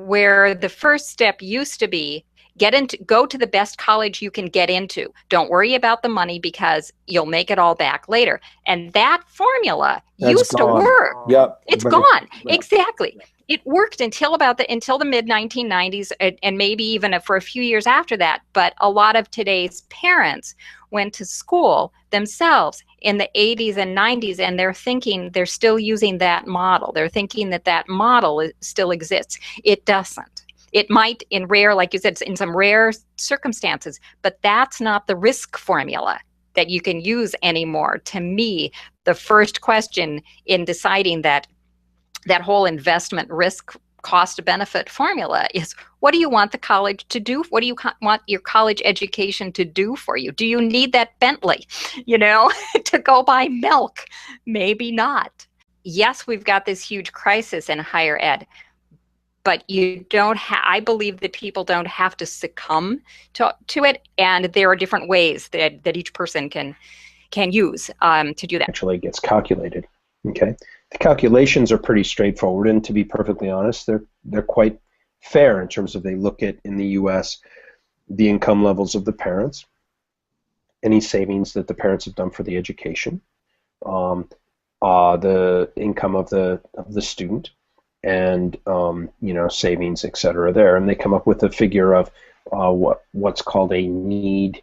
where the first step used to be go to the best college you can get into. Don't worry about the money because you'll make it all back later. And that formula That's used to gone. work. Yep. It's But gone. yeah. Exactly. It worked until the mid 1990s, and maybe even for a few years after that. But a lot of today's parents went to school themselves in the 80s and 90s, and they're still using that model. They're thinking that model still exists. It doesn't. It might in rare, like you said, in some rare circumstances, but that's not the risk formula that you can use anymore. To me, the first question in deciding that whole investment risk cost benefit formula is, what do you want the college to do? What do you want your college education to do for you? Do you need that Bentley, to go buy milk? Maybe not. Yes, we've got this huge crisis in higher ed, but I believe that people don't have to succumb to it, and there are different ways that each person can use to do that. Actually gets calculated. Okay, the calculations are pretty straightforward, and to be perfectly honest, they're quite fair in terms of they look at, in the U.S., the income levels of the parents, any savings that the parents have done for the education, the income of the student, and savings, etc. there, and they come up with a figure of what's called a need